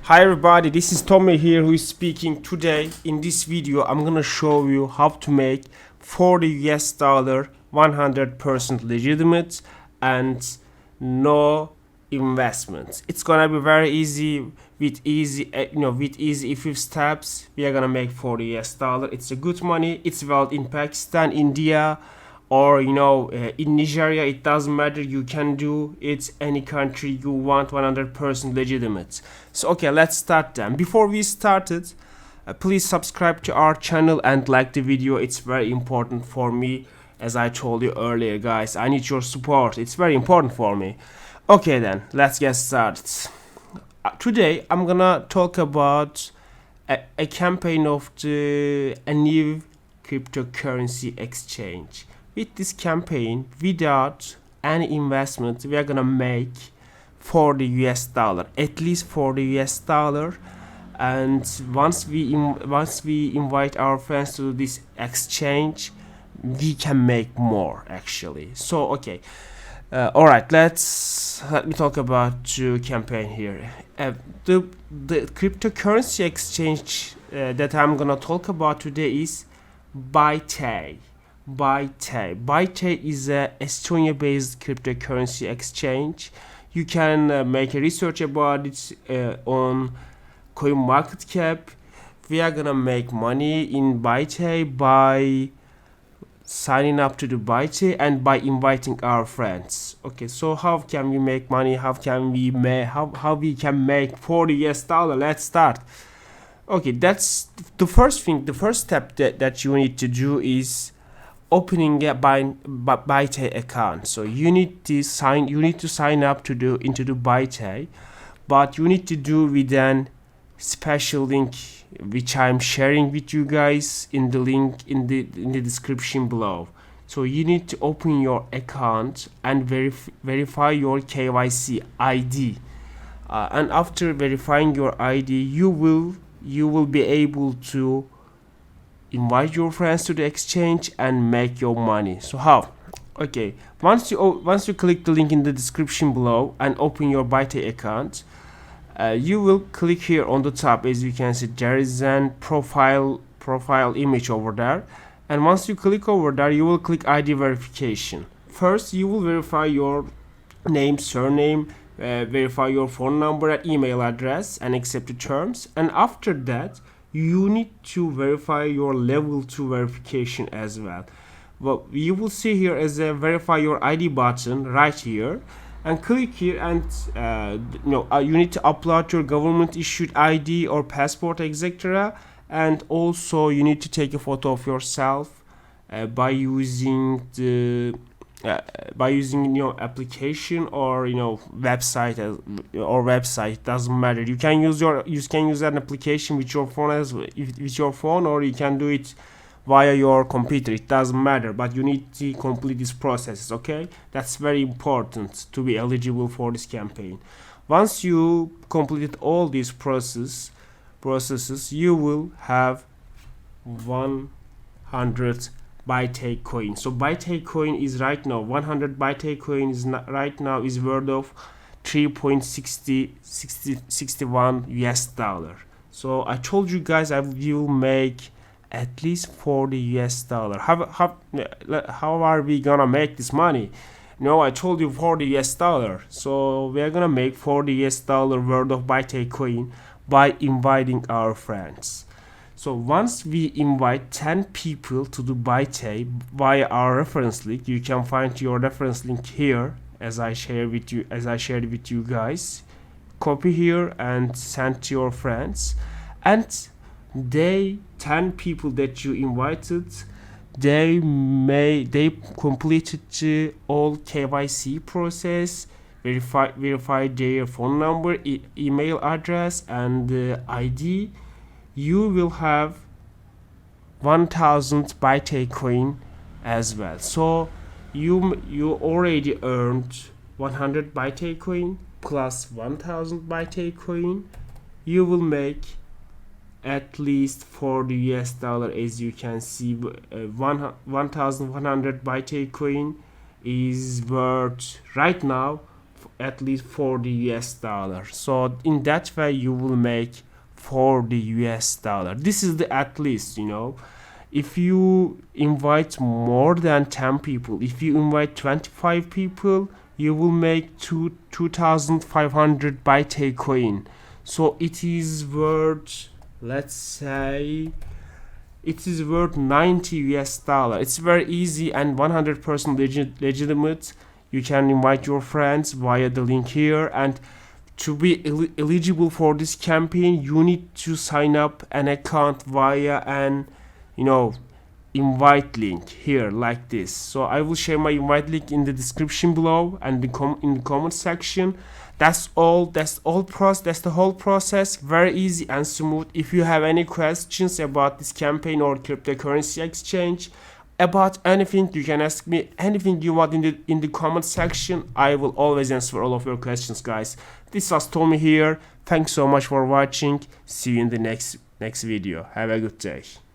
Hi everybody, this is Tommy here who is speaking. Today in this video I'm gonna show you how to make $40 100% legitimate and no investments. It's gonna be very easy with easy if steps. We are gonna make $40. It's a good money. It's valid in Pakistan, India, or in Nigeria. It doesn't matter, you can do it any country you want, 100% legitimate. So okay, let's start then. Before we started, please subscribe to our channel and like the video. It's very important for me. As I told you earlier, guys, I need your support. It's very important for me. Okay then, let's get started. Today I'm gonna talk about a campaign of a new cryptocurrency exchange. With this campaign, without any investment, we are gonna make $40, at least $40. And once we invite our friends to this exchange, we can make more actually. So okay, all right, let me talk about the campaign here. The cryptocurrency exchange that I'm gonna talk about today is Bitay. Bitay is a Estonia-based cryptocurrency exchange. You can make a research about it on CoinMarketCap. We are gonna make money in Bitay by signing up to the Bitay and by inviting our friends. Okay, so how can we make money? How we can make $40? Let's start. Okay, that's the first thing. The first step that you need to do is opening a Bitay account. So you need to sign up to into the Bitay, but you need to do with an special link which I'm sharing with you guys in the link in the description below. So you need to open your account and verify your KYC ID, and after verifying your ID, you will be able to invite your friends to the exchange and make your money. So how? Okay, once you click the link in the description below and open your Bitay account, you will click here on the top. As you can see, there is an profile image over there, and once you click over there, you will click ID verification. First, you will verify your name, surname, verify your phone number and email address, and accept the terms. And after that, you need to verify your level 2 verification as well. Well, you will see here as a verify your ID button right here, and click here, and you need to upload your government issued ID or passport, etc. And also you need to take a photo of yourself by using your application or website, doesn't matter. You can use an application with your phone or you can do it via your computer. It doesn't matter, but you need to complete these processes. Okay, that's very important to be eligible for this campaign. Once you completed all these processes, you will have 100 Bitay coin. So Bitay coin is right now 100 Bitay coin is right now is worth of $3.61. So I told you guys I will make at least $40. How are we gonna make this money? I told you $40. So we're gonna make $40 worth of Bitay coin by inviting our friends. So once we invite 10 people to the Bitay via our reference link, you can find your reference link here as I shared with you guys. Copy here and send to your friends, and 10 people that you invited, they completed all KYC process, verify their phone number, email address, and ID. You will have 1000 Bitay coin as well. So you already earned 100 Bitay coin plus 1000 Bitay coin. You will make at least $40. As you can see, 1100 Bitay coin is worth right now at least $40. So in that way you will make $40. This is the at least, you know. If you invite more than 10 people, if you invite 25 people, you will make 2,500 Bitay coin. So it is worth, let's say, it is worth $90. It's very easy and 100% legitimate. You can invite your friends via the link here, and to be eligible for this campaign, you need to sign up an account via an, you know, invite link here like this. So I will share my invite link in the description below and in the comment section. That's all. That's the whole process. Very easy and smooth. If you have any questions about this campaign or cryptocurrency exchange, about anything, you can ask me anything you want in the comment section. I will always answer all of your questions, guys. This was Tommy here. Thanks so much for watching. See you in the next video. Have a good day.